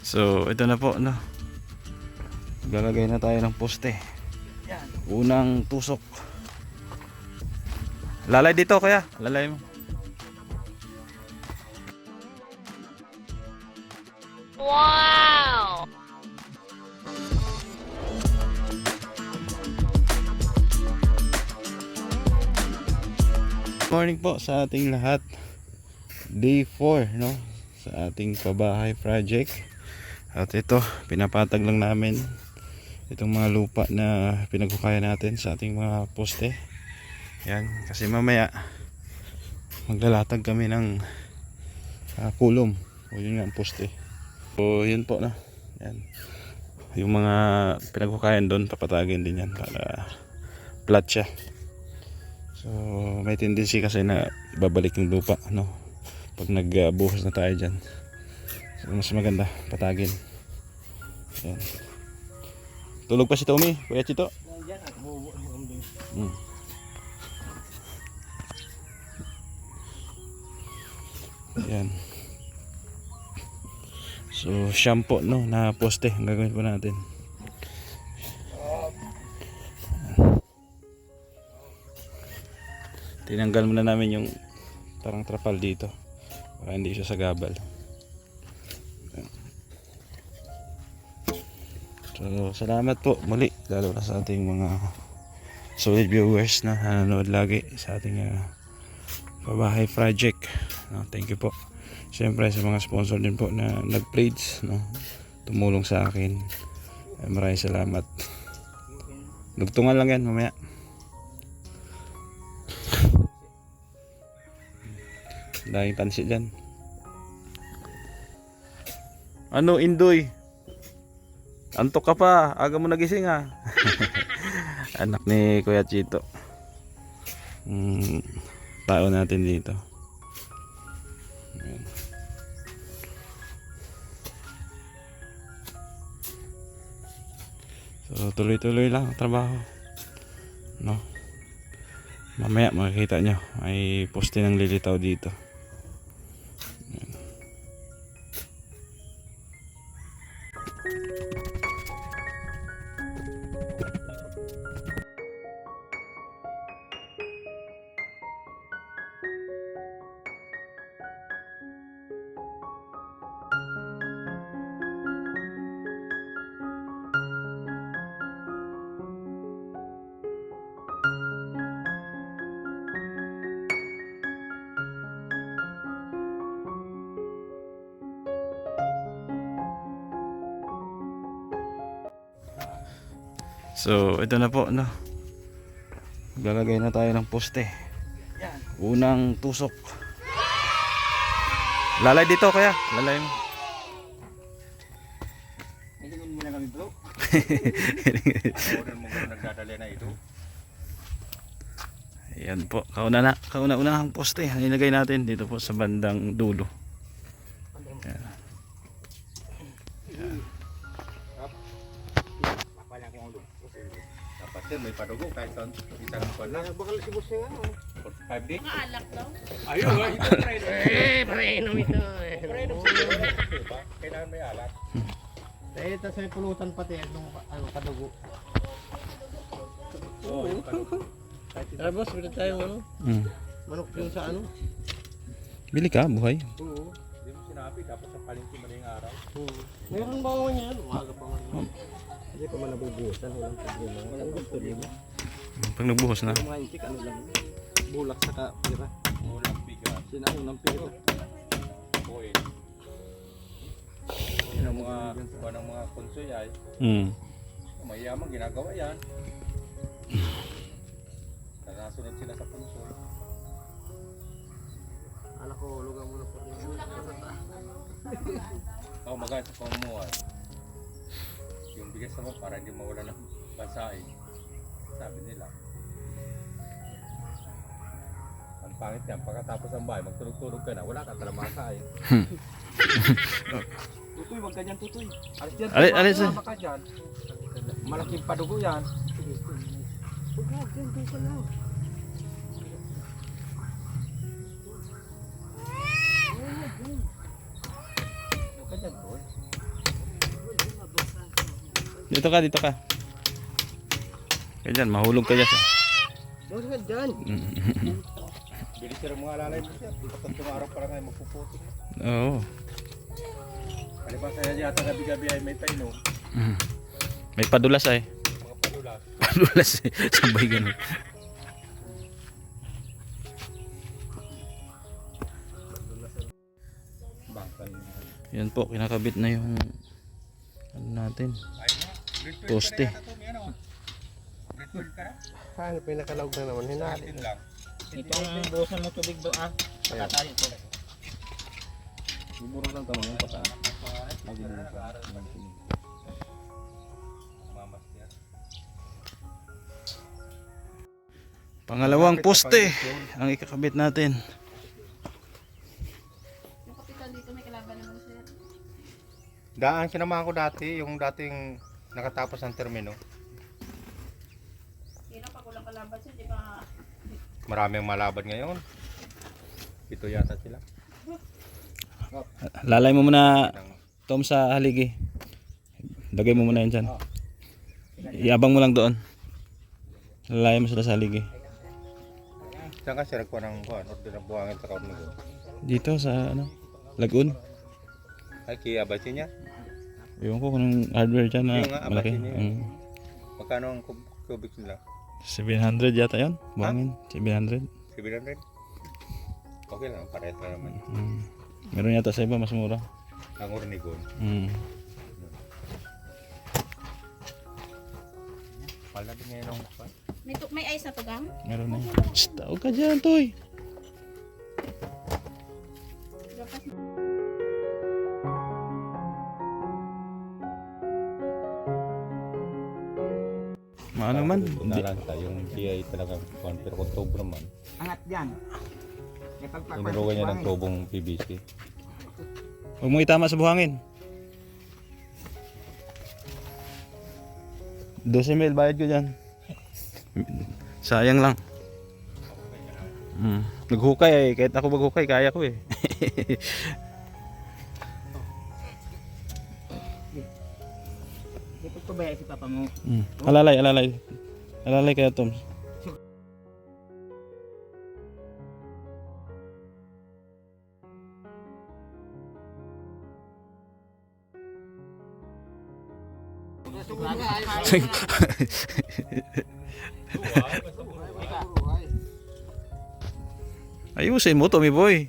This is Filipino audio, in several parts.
So ito na po, no, lalagay na tayo ng poste. Unang tusok. Lalay dito kaya, lalay mo. Wow! Morning po sa ating lahat. Day 4, no, sa ating pabahay project. At ito, pinapatag lang namin itong mga lupa na pinagkukaya natin sa ating mga poste. Yan, kasi mamaya maglalatag kami ng kulom, o yun nga ang poste. So yun po, no, yan, yung mga pinagkukayan doon papatagin din yan para flat siya. So may tendency kasi na babalik yung lupa, no, pag nagbuhos na tayo dyan. So mas maganda patagin. Yan. Tulog pa si Tommy, Kuya Chito. Yan. So shampoo, no, na poste ang gagawin pa natin. Tinanggal muna namin yung parang trapal dito para hindi siya sagabal. So salamat po muli, lalo na sa ating mga solid viewers na nanonood lagi sa ating pabahay project, no, thank you po. Siyempre sa mga sponsor din po na nag-pledge, no, tumulong sa akin, maraming salamat. Dugtungan lang yan mamaya. Dahil tansi dyan. Ano, Indoy? Antok ka pa, aga mo nagising ha. Anak ni Kuya Chito. Tao natin dito. Ayan. So tuloy-tuloy lang ang trabaho, no. Mamaya makikita nyo may poste ng lilitaw dito. So ito na po, no, lalagay na tayo ng poste. Unang tusok. Lalay dito kaya, lalay mo. Hindi mo na kami bro. Order mo nagdadala na ito. Ayan po, kauna-unahang poste nilagay natin dito po sa bandang dulo. Ayan. Dapat din may padugo kahit saan isang buwan lang. Bakal si boss nga. 45 days. Maalak daw. Ayun, ito try na. Painom ito. Kailangan may alat. Dahil ito sa pulutan pati nung padugo. Oo, yung padugo. Tara boss, bili tayo ano? Manok yung sa ano? Bili ka, buhay. Oo. Hindi mo sinabi, dapat sa palengke maling araw. Meron ba ako niyan? Umaga pa man. Hindi pa man nabubuhusan, walang problema. Walang gusto din mo. Pag nagbuhos na. Mga intik, ano lang. Bulak sa pira. Ulang bigat. Sinaunang pira. Oil. Yun ang mga kuha ng mga konsoy ay mayaman ginagawa yan. Nasunod sila sa konsoy. Anak ko, lugang mo na po rin. Oo, maganda sa pamuhay. Yung bigas naman para hindi mawala ng bansain. Sabi nila. Ang pangit yan, pagkatapos ng bahay, magtulog-tulog ka na, wala ka talamasa eh. Tutoy, wag ganyan tutoy. Alis dyan, Alis tumama ka dyan. Malaking padugo yan. Huwag na, dyan ka lang. Huwag ka dyan, tol. Dito ka, dito ka. Kaya dyan, mahulog ka dyan. Huwag ka dyan. Bilis sila mga alalay mo siya. Tatlong araw pa lang ay magpuputik. Oo. Ano ba kaya yata gabi-gabi ay may paino? May padulas ay. Mga palulas. Padulas eh. Sabay ganun. Bangkal. Yan po, kinakabit na yung ano natin. Ay na. Poste. Grade 12 ka na? Paano pinakalawag na naman? Hinali. 13 lang. Itong buhusan mo tubig doon Pagkatali ito. Bumurong lang tamang yung pataan. Magbubukan. Mamas niya. Pangalawang poste ang ikakabit natin. Yung kapital dito may kalaban naman sir. Daan sinamahan ko dati, yung dating nakatapos ng termino. Kailan pag walang kalaban sir, di ba? Maraming malaban ngayon. Ito yata sila. Lalay mo muna Ng Tom sa haligi. Lagay mo muna yan dyan. Iabang mo lang doon. Lalay mo sila sa haligi. Saan kasi nagkuha ng kuhan? Order ng buhangin sa kaon ko. Dito sa ano, Lagun. Ay, kaya ba niya? Ewan ko kung anong hardware dyan na Yung nga, malaki. abasin niya. Magkano ang cubic nila? 700 yata yun. Buhangin. 700. 700? Okay lang, parehas na naman. Meron yata sa iba mas mura. Ang ornigon. Mahal na din ngayon ang kuhan. May ice na to gang? Meron na yun. Shh, tawag ka dyan, Toy. Dapat Maano man. Hindi. Nalanta, yung GI talagang kuhan. Pero kung tubo naman, Angat dyan. May pagpapasok tumurugan niya ng tubong PVC. Huwag mo itama sa buhangin. 12 mil bayad ko dyan. Sayang lang. Naghukay eh. Kahit ako maghukay, kaya ko eh. Di pagpabaya si papa mo. Alalay, alalay. Alalay kaya Tom. Ayusin mo, Tommy Boy.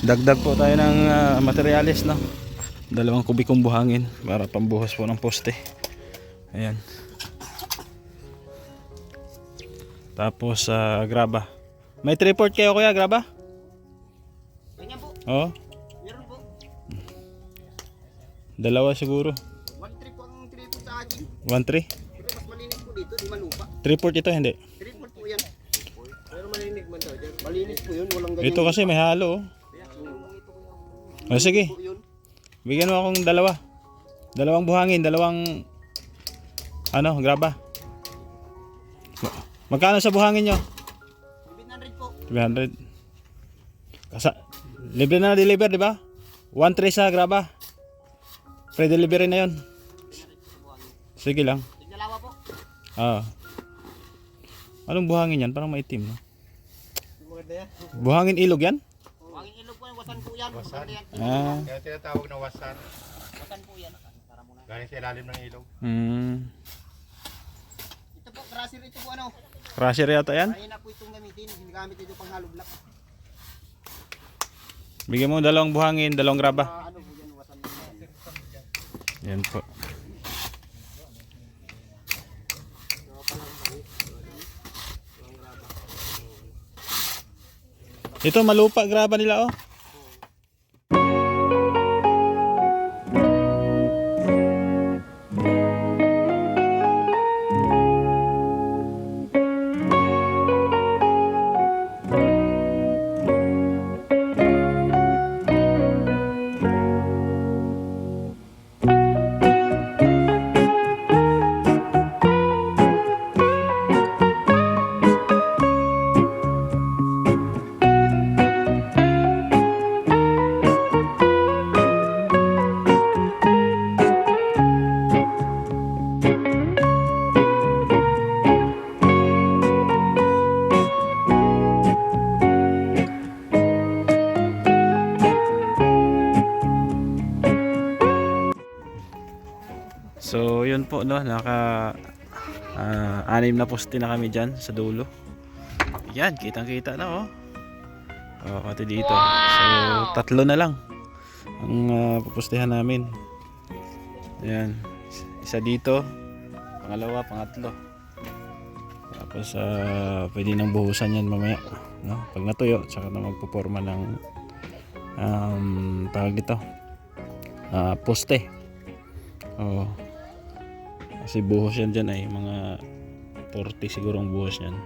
Dagdag po tayo ng materialis, no? 2 kubikong buhangin para pambuhos po ng poste. Ayan. Tapos graba. May 3/4 kayo kuya, graba? Ganyan po. Oo. Meron po. 2 siguro. 1-3 po ang 3 po sa akin. 1/3. Pero mas malinis po dito, di malupa. 3/4 ito, hindi. 3 po yan. Pero malinig man daw dyan. Malinis po yun. Walang ganyan. Ito kasi may halo. Sige. Po yun. Bigyan mo akong 2. 2 buhangin, 2 graba. Magkano sa buhangin nyo? 700 po. 300. Libre na deliver, di ba? 1/3 sa graba. Free delivery na yon. Sige lang. Tigdalawa po. Anong buhangin yan? Parang maitim, no? Maganda yan. Buhangin ilog yan? Huwagin ilog po, wasan po yan. Wasan? Yan. Kaya tinatawag na wasan. Wasan po yan. Para muna. Galing sa ilalim ng ilog. Ito po, crusher ito po ano. Crusher yata yan? Kaya na po itong gamitin. Ginagamit ito pang hollow block. Bigyan mo 2 buhangin, 2 graba. Ano po yan, wasan po yan. Yan po. Ito malupa graba nila, oh. yun po, no, anim na poste na kami dyan sa dulo. Yan, kitang kita na, oh. Pati dito. So 3 na lang ang pupustehan namin. Ayan, isa dito, pangalawa, pangatlo. Tapos pwede nang buhusan yan mamaya, no? Pag natuyo, saka na magpuporma ng tawag dito, poste. Kasi buhos yan dyan ay mga 40 siguro ang buhos yan,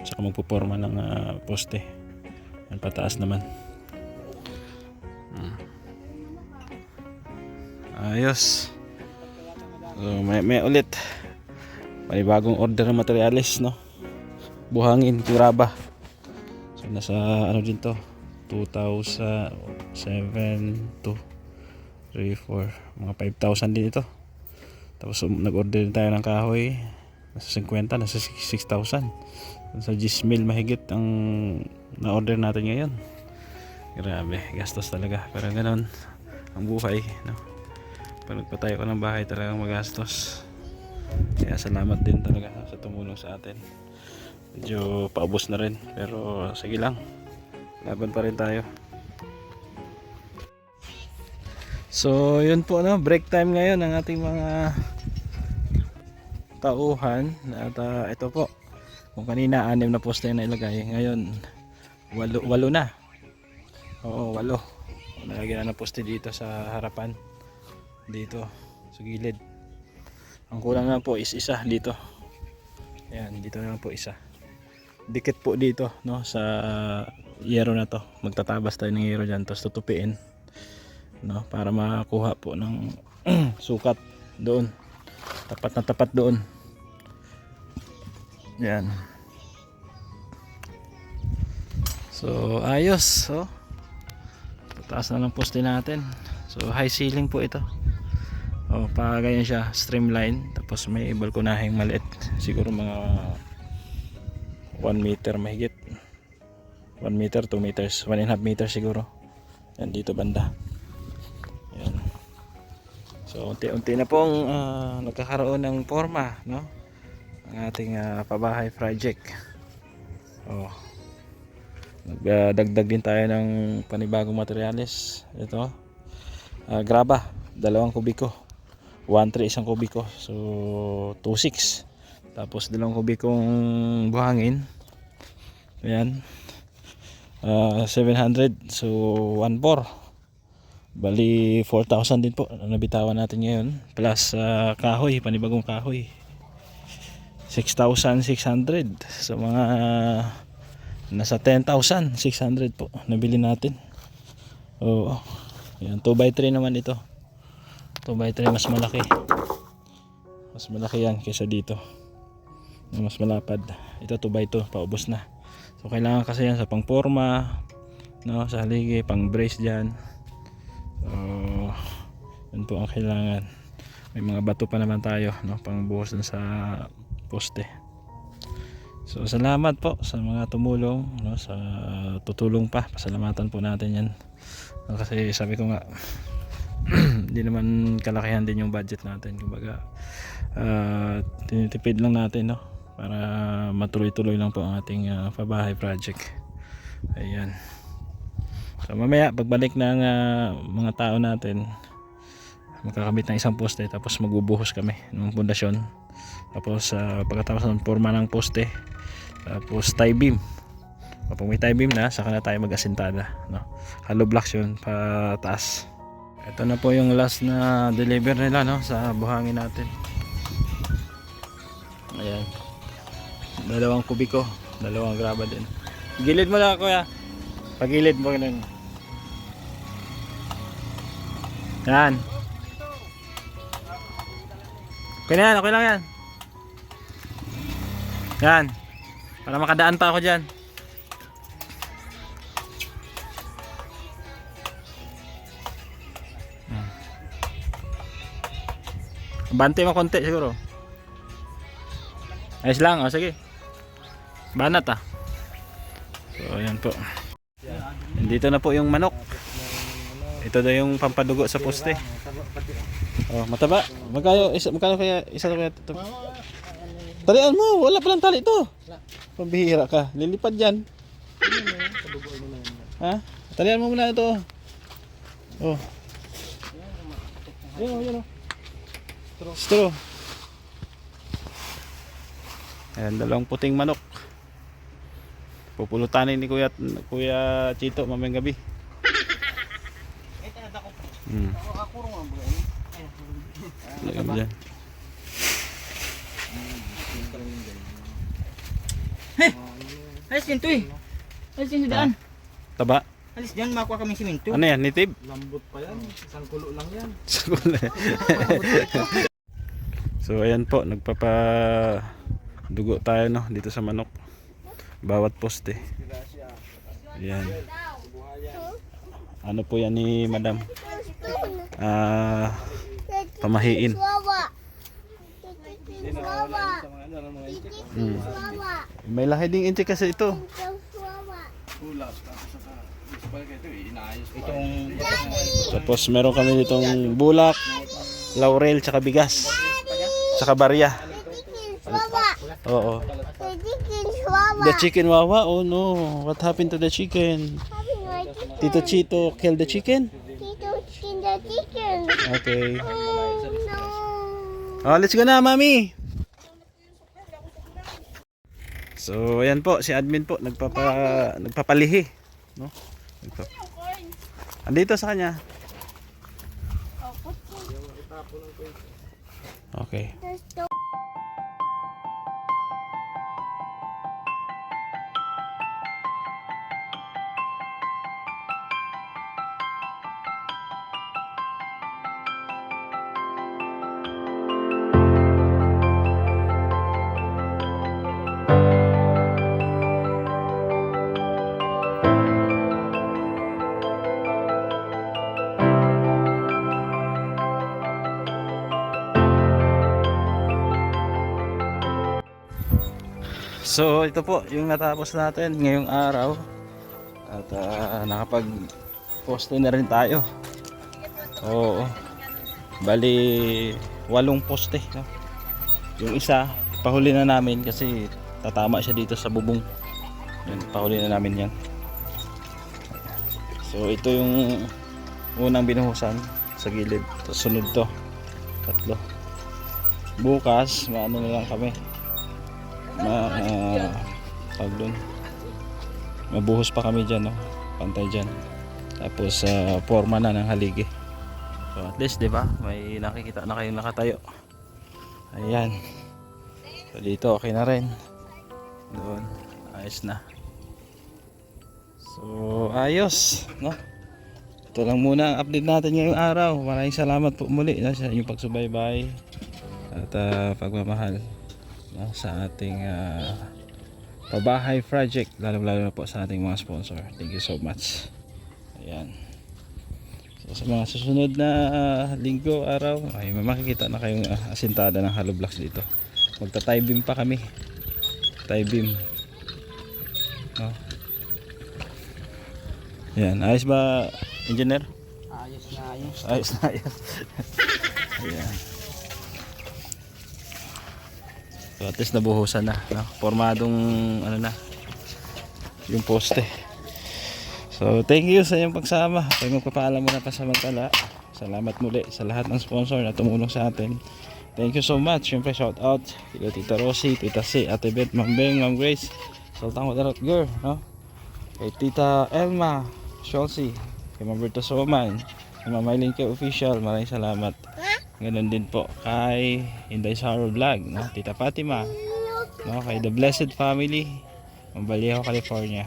saka magpuporma ng poste. Yan, pataas naman. Ayos. So, may ulit panibagong order ng materials, no? Buhangin, kuraba. So nasa ano din to, 2,007 to 3, 4, mga 5,000 din ito. Tapos nag-order din tayo ng kahoy, nasa 50, nasa 6,000. Nasa 10,000 mahigit ang na-order natin ngayon. Grabe, gastos talaga. Pero ganoon ang buhay, no? Pag nagpatayo ko ng bahay, talagang magastos. Kaya salamat din talaga sa tumulong sa atin. Medyo paubos na rin, pero sige lang, laban pa rin tayo. So yun po, no, break time ngayon ng ating mga tauhan. At ito po, kung kanina 6 na poste na ilagay, ngayon 8 na. Oo, 8. Nalagyan na ng poste dito sa harapan, dito sa gilid. Ang kulang na po is isa dito. Ayan, dito na lang po isa. Dikit po dito, no, sa yero na to. Magtatabas tayo ng yero dyan, tapos tutupiin, no, para makuha po ng sukat doon. Tapat na tapat doon. Yan. So ayos, so taas na lang poste natin. So high ceiling po ito. Pa ganyan siya, streamline. Tapos may balkonaheng maliit, siguro mga 1 meter mahigit, 1 meter, 2 meters, 1.5 meters siguro. Yan dito banda. Yan. So unti-unti na pong nagkakaroon ng forma, no, ang ating pabahay project. Nagdagdag din tayo ng panibagong materyales. Ito, graba, 2 kubiko, 1.3 isang kubiko, so 2.6. Tapos 2 kubikong buhangin, ayan, 700, so 1.4, bali 4,000 din po nabitawan natin ngayon, plus kahoy, panibagong kahoy, 6,600. So mga nasa 10,600 po nabili natin. Ayan, 2x3 naman ito. 2x3, mas malaki. Mas malaki yan kaysa dito. Mas malapad. Ito 2x2, paubos na. So kailangan kasi yan sa pangporma, no, sa haligi, pang brace dyan. So yun po ang kailangan. May mga bato pa naman tayo, no, pang buhos dun sa poste. So salamat po sa mga tumulong, no, sa tutulong pa. Pasalamatan po natin yan. Kasi sabi ko nga, hindi naman kalakihan din yung budget natin. Kumbaga, tinitipid lang natin, no, para matuloy-tuloy lang po ang ating pabahay project. Ayan. So mamaya pagbalik ng mga tao natin, magkakabit ng isang poste, tapos magbubuhos kami ng pundasyon. Tapos pagkatapos ng forma ng poste, tapos tie beam. Kapag may tie beam na, saka na tayo mag-asintada, no? Hollow blocks yun pataas. Ito na po yung last na deliver nila, no, sa buhangin natin. Ayan, 2 kubiko, 2 graba din. Gilid mo na, kuya. Pagilid mo ganun. Yan. Okay na yan, okay lang yan. Yan, para makadaan pa ako dyan. Bante mo konti siguro. Ayos lang, o sige. Banat So ayan po. Dito na po yung manok. Ito daw yung pampadugo sa poste. Oh, mataba. Magkano kaya isa kaya ito? Talian mo, wala palang tali ito. Pambihira ka. Lilipad yan. Ha? Talian mo muna ito. Oh. Yan oh. Straw. Ayan, dalawang puting manok. Pupulutanin ni Kuya Chito mamayang gabi. Lagyan dyan. Alis din to eh. Alis din sa daan. Taba. Alis din, makuha kami siminto. Ano yan? Nitib? Lambot pa yan. Isang kulo lang yan. So ayan po, nagpapadugo tayo no dito sa manok. Bawat poste. Ayan. Ano po yan ni Madam? Pamahiin. May lahi ding inti kasi ito. Tapos meron kami ditong bulak, laurel, tsaka bigas, tsaka barya. Oo. The chicken wawa. Oh no, what happened to the chicken? Tito Chito killed the chicken? Okay. Oh, let's go na, Mami. So, ayan po, si admin po nagpapalihi, no? Andito sa kanya. Okay. So ito po yung natapos natin ngayong araw at nakapag-poste na rin tayo. Oo. Bali 8 poste, no? Yung isa pahuli na namin kasi tatama siya dito sa bubong. Yun, pahuli na namin yan. So ito yung unang binuhusan sa gilid. Tapos sunod to, 3. Bukas maano na lang kami, mabuhos pa kami dyan, no? Pantay dyan. Tapos forma na ng haligi. So at least diba may nakikita na kayong nakatayo. Ayan. So dito okay na rin. Doon ayos na. So ayos, no? Ito lang muna ang update natin ngayong araw. Maraming salamat po muli sa inyong pagsubaybay at pagmamahal, no, sa ating pabahay project, lalo na po sa ating mga sponsor. Thank you so much. Ayan. So sa mga susunod na linggo, araw, ay makikita na kayong asintada ng hollow blocks dito. Magta-tie beam pa kami. Tie beam, no? Ayan, ayos ba, engineer? Ayos na ayos. Ayos na ayos. Ayan. So at least nabuhusan na, no? Formadong ano na yung poste. So thank you sa iyong pagsama. Kaya magpapaalam muna pa samantala. Salamat muli sa lahat ng sponsor na tumulong sa atin. Thank you so much. Siyempre shout out kay Tita Rosie, Tita C, Ate Beth, Ma'am Beng, Ma'am Grace, Sultan Wadarot Girl, no? Kay Tita Elma Chelsea, kay Ma'am Berta Soman, kay Ma'am Maylin, kay Official, maraming salamat. Ganon din po kay Inday Saro Vlog, no? Tita Fatima, no? Kay The Blessed Family, Ma'am Vallejo, California,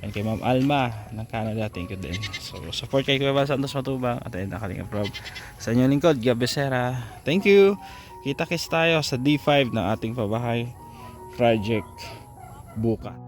and kay Ma'am Alma ng Canada. Thank you din. So support kay Kuya Val Santos Matubang at ayun, Kalinga Prob. Sa inyong lingkod, Gab Becerra. Thank you. Kita-kits tayo sa D5 ng ating pabahay project bukas.